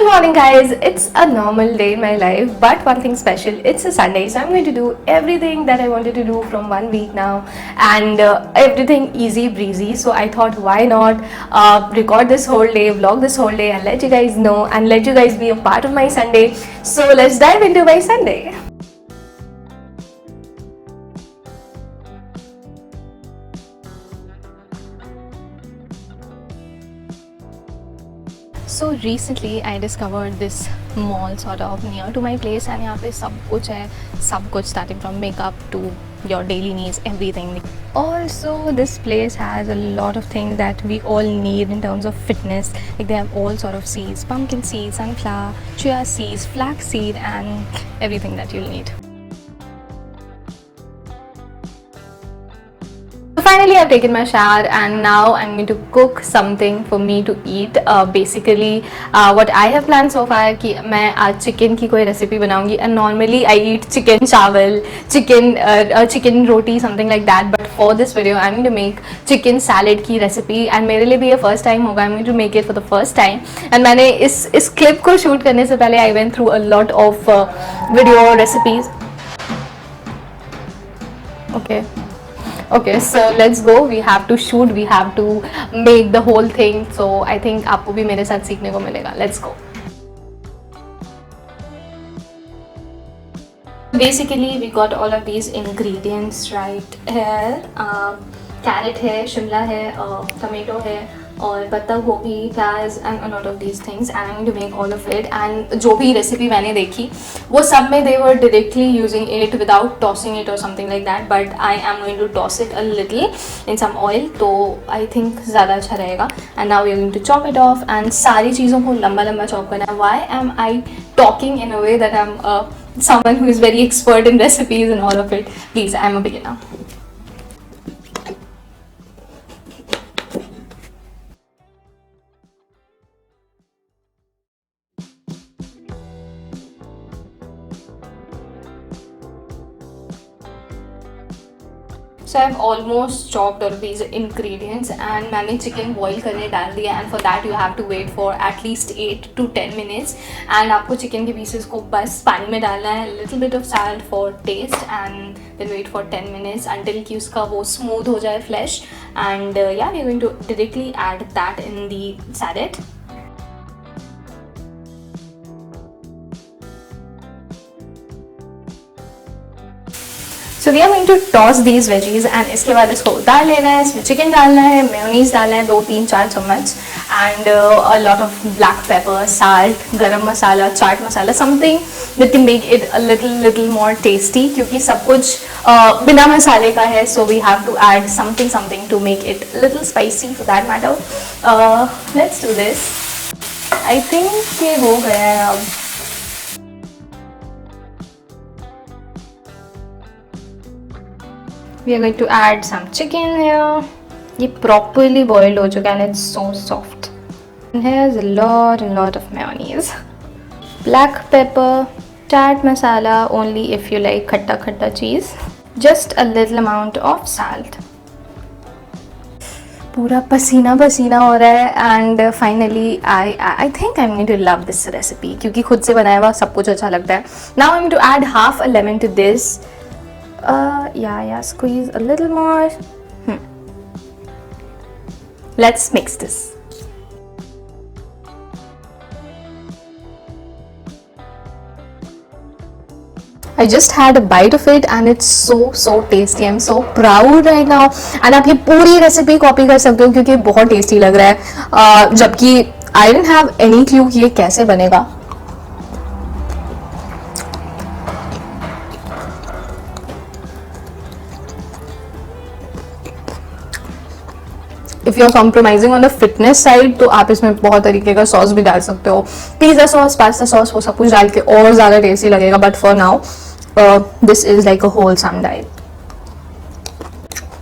morning, guys. It's a normal day in my life, but one thing special, it's a Sunday, so I'm going to do everything that I wanted to do from 1 week now, and everything easy breezy. So I thought, why not record this whole day, vlog this whole day, and let you guys know and let you guys be a part of my Sunday. So let's dive into my Sunday. So recently I discovered this mall sort of near to my place, and यहाँ पे सब कुछ है, सब कुछ starting from makeup to your daily needs, everything. Also, this place has a lot of things that we all need in terms of fitness. Like they have all sort of seeds, pumpkin seeds, sunflower, chia seeds, flax seed, and everything that you'll need. Finally, I've taken my shower and now I'm going to cook something for me to eat. Basically, what I have planned so far कि मैं आज chicken की कोई recipe बनाऊंगी. And normally I eat chicken चावल, chicken roti, something like that. But for this video, I'm going to make chicken salad की recipe. And मेरे लिए भी ये first time होगा. I'm going to make it for the first time. And मैंने इस clip को shoot करने से पहले I went through a lot of video recipes. Okay, so let's go. We have to shoot, we have to make the whole thing. So I think आपको भी मेरे साथ सीखने को मिलेगा. Let's go. Basically, we got all of these ingredients right here. Carrot है, शिमला है, tomato है, और पत्ता गोभी, प्याज and a lot of these things. And I'm going to make all of it. And जो भी रेसिपी मैंने देखी वो सब में they were directly using it without tossing it or something like that. But I am going to toss it a little in some oil, तो I think ज़्यादा अच्छा रहेगा. And now we are going to chop it off and सारी चीज़ों को लंबा लंबा chop करना. Why am I talking in a way that I'm someone who is very expert in recipes and all of it? Please, I'm a beginner. So I've almost chopped all of these ingredients and मैंने chicken boil करने डाल दिया. And for that you have to wait for at least 8 to 10 minutes. And आपको chicken के pieces को बस पानी में डालना है, little bit of salt for taste, and then wait for 10 minutes until कि उसका वो smooth हो जाए flesh. And yeah, we're going to directly add that in the salad. So we are going to toss these veggies and इसके बाद इसको उतार लेना है. इसमें चिकन डालना है, मेयोनीज डालना है 2-3-4 चम्मच, and a lot of black pepper, salt, garam masala, chaat masala, something that can make it a little more tasty. क्योंकि सब कुछ बिना मसाले का है, so we have to add something to make it a little spicy for that matter. Let's do this. I think ये हो गया है अब. We are going to add some chicken here. ये properly boiled हो चुका है and it's so soft. And here's a lot of mayonnaise, black pepper, chaat masala only if you like khatta cheese, just a little amount of salt. पूरा पसीना हो रहा है. And finally I think I'm going to love this recipe क्योंकि खुद से बनाया हुआ सब कुछ अच्छा लगता है. Now I'm going to add half a lemon to this. Yeah, squeeze a little more. Let's mix this. I just had a bite of it and it's so tasty. I'm so proud right now. And आप ये पूरी recipe copy कर सकते हो क्योंकि बहुत tasty लग रहा है. जबकि I didn't have any clue कि ये कैसे बनेगा. If you're compromising on the fitness side, तो आप इसमें बहुत तरीके का सॉस भी डाल सकते हो. पिज़्ज़ा सॉस, पास्ता सॉस, वो सब कुछ डाल के और ज़्यादा टेस्टी लगेगा. But for now, this is like a wholesome diet.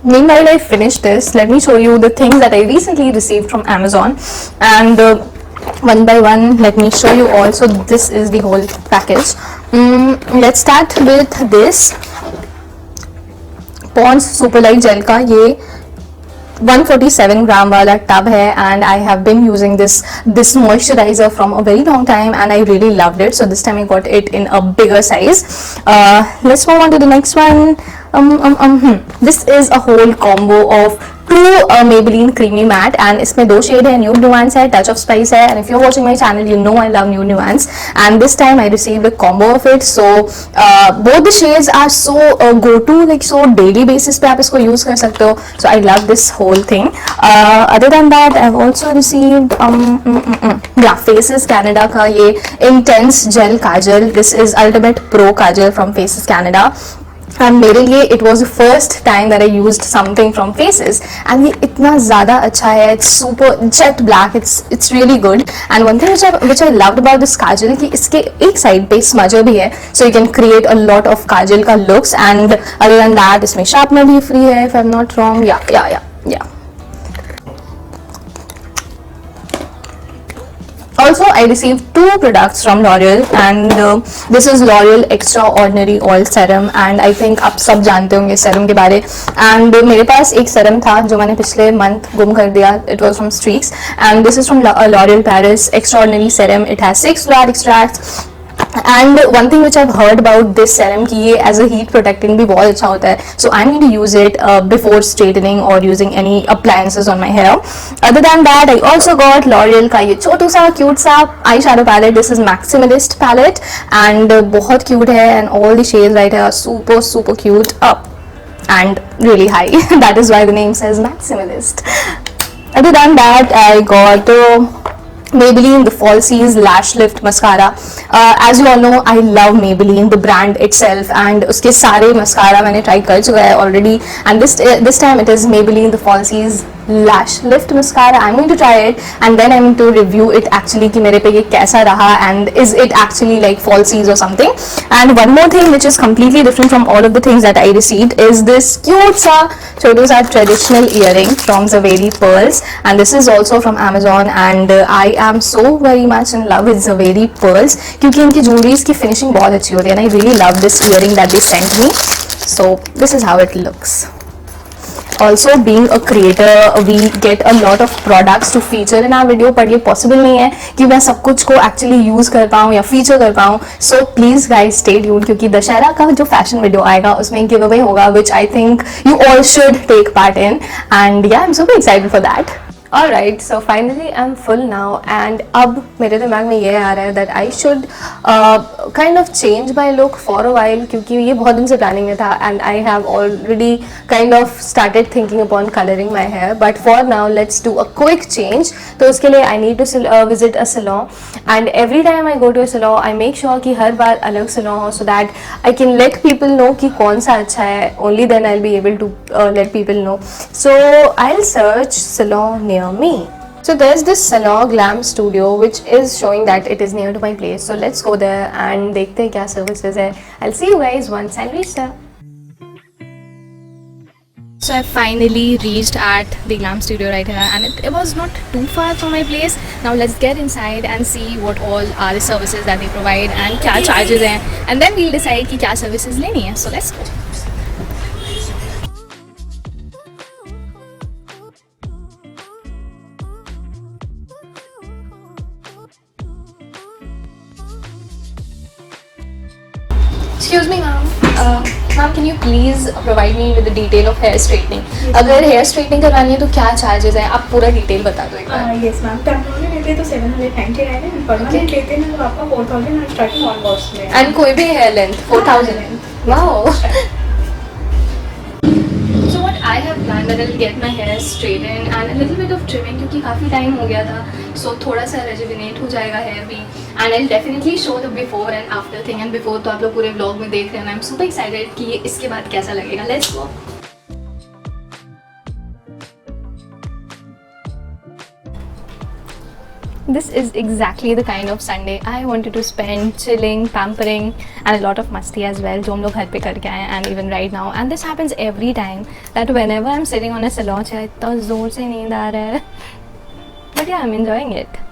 Meanwhile, I finished this. Let me show you the things that I recently received from Amazon. And one by one, let me show you also. This is the whole package. Let's start with this Pond's Super Light Gel का ये 147 gram वाला tub है, and I have been using this moisturizer from a very long time and I really loved it, so this time I got it in a bigger size. Let's move on to the next one. This is a whole combo of two Maybelline creamy matte, and इसमें दो shade है, Nude Nuance है, Touch of Spice है, and if you're watching my channel you know I love Nude Nuance, and this time I received a combo of it. So both the shades are so go to, like so daily basis पे आप इसको use कर सकते हो, so I love this whole thing. Other than that I've also received Faces Canada का ये Intense Gel Kajal. This is Ultimate Pro Kajal from Faces Canada. And मेरे लिए it was the first time that I used something from Faces, and ये इतना ज़्यादा अच्छा है. It's super jet black, it's really good. And one thing which I loved about this kajal कि इसके एक साइड पे स्मजर भी है, so you can create a lot of kajal का looks. And other than that इसमें शार्पनर भी फ्री है, if I am not wrong. या Also, I received two products from L'Oreal, and this is L'Oreal Extraordinary Oil Serum, and I think आप सब जानते होंगे serum के बारे. and मेरे पास एक सेरम था जो मैंने पिछले मंथ गुम कर दिया. It was from Streaks, and this is from L'Oreal Paris Extraordinary Serum. It has 6 flower extracts. And one thing which I've heard about this serum कि ये as a heat protecting भी बहुत अच्छा होता है, so I'm going to use it before straightening or using any appliances on my hair. Other than that, I also got L'Oreal का ये छोटू सा cute सा eyeshadow palette. This is Maximalist palette, and बहुत cute है, and all the shades right here are super cute and really high. That is why the name says Maximalist. Other than that, I got Maybelline the Falsies Lash Lift Mascara. As you all know, I love Maybelline the brand itself, and उसके सारे mascara मैंने try कर चुका है already, and this time it is Maybelline the Falsies Lash Lift Mascara. I'm going to try it, and then I'm going to review it actually कि मेरे पे ये कैसा रहा, and is it actually like falsies or something. And one more thing which is completely different from all of the things that I received is this cute सा छोटू सा traditional earring from Zaveri Pearls, and this is also from Amazon, and I am so very much in love with Zaveri Pearls क्योंकि इनकी jewelries की finishing बहुत अच्छी होती है, and I really love this earring that they sent me. So this is how it looks. Also, being a creator, we get a lot of products to feature in our video, but ये possible नहीं है कि मैं सब कुछ को actually use कर पाऊँ या feature कर पाऊँ. So please guys stay tuned क्योंकि दशहरा का जो fashion video आएगा उसमें giveaway होगा, which I think you all should take part in, and yeah, I'm super excited for that. Alright, so finally I'm full now, and अब मेरे दिमाग में ये आ रहा है that I should kind of change my look for a while क्योंकि ये बहुत दिन से planning में था, and I have already kind of started thinking upon coloring my hair, but for now let's do a quick change. तो उसके लिए I need to visit a salon, and every time I go to a salon I make sure कि हर बार अलग salon हो so that I can let people know कि कौन सा अच्छा है. Only then I'll be able to let people know. So I'll search salon near me. So there's this Salon Glam Studio which is showing that it is near to my place. So let's go there and देखते हैं क्या services है. I'll see you guys once I reach there. So I finally reached at the Glam Studio right here, and it was not too far from my place. Now let's get inside and see what all are the services that they provide and क्या charges हैं, and then we'll decide कि क्या services लेनी है. So let's go. Excuse me ma'am, ma'am can you please provide me with the detail of hair straightening? अगर hair straightening करवानी है तो क्या charges हैं, आप पूरा detail बता दो एक बार. Yes ma'am, टेम्पोररी लेते हैं तो 799 है, परमानेंट लेते हैं तो आपका 4000 और स्टार्टिंग ऑन कॉस्ट में. And कोई भी hair length 4000. Wow. So what I have planned that I'll get my hair straightened and a little bit of trimming क्योंकि काफ़ी टाइम हो गया था, so थोड़ा सा rejuvenate हो जाएगा hair भी, and I'll definitely show the before and after thing. And before तो आप लोग पूरे vlog में देख रहे हैं, I'm super excited कि ये इसके बाद कैसा लगेगा. Let's go. This is exactly the kind of Sunday I wanted to spend chilling, pampering, and a lot of masti as well, जो हम लोग घर पे करके आए हैं, and even right now. And this happens every time that whenever I'm sitting on a salon chair, इतना ज़ोर से नींद आ रहा है. But yeah, I'm enjoying it.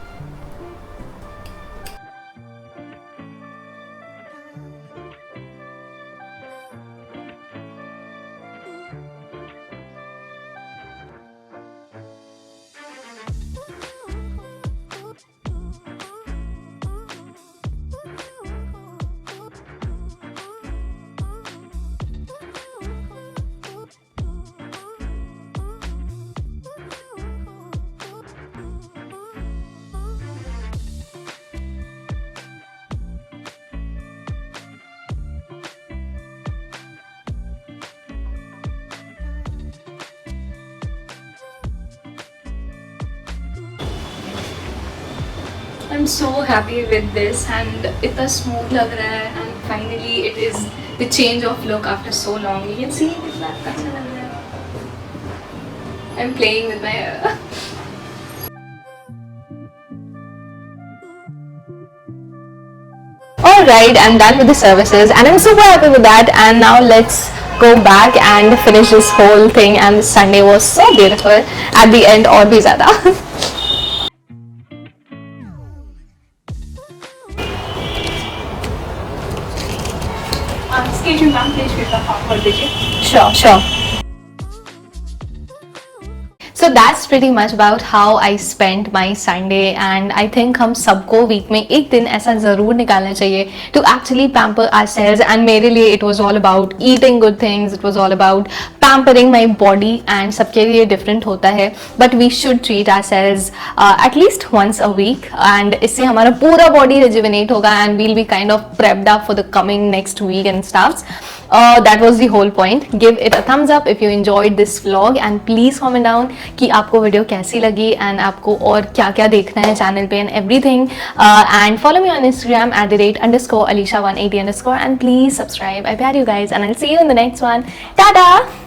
I'm so happy with this and इतना smooth लग रहा है and finally it is the change of look after so long. You can see कितना अच्छा लग रहा है. I'm playing with my hair. Alright, I'm done with the services and I'm super happy with that, and now let's go back and finish this whole thing. And this Sunday was so beautiful at the end, और भी ज़्यादा. Excuse me, ma'am, please pick up for digit. Sure, sure. So that's pretty much about how I spent my Sunday, and I think हम सबको week में एक दिन ऐसा ज़रूर निकालना चाहिए to actually pamper ourselves. And मेरे लिए it was all about eating good things, it was all about pampering my body, and सबके लिए different होता है, but we should treat ourselves at least once a week, and इससे हमारा पूरा body rejuvenate होगा and we'll be kind of prepped up for the coming next week and stuff. That was the whole point. Give it a thumbs up if you enjoyed this vlog, and please comment down कि आपको video कैसी लगी and आपको और क्या क्या देखना है चैनल पे and everything. And follow me on Instagram @_Alisha180_ and please subscribe. I bet you guys, and I'll see you in the next one. Tada!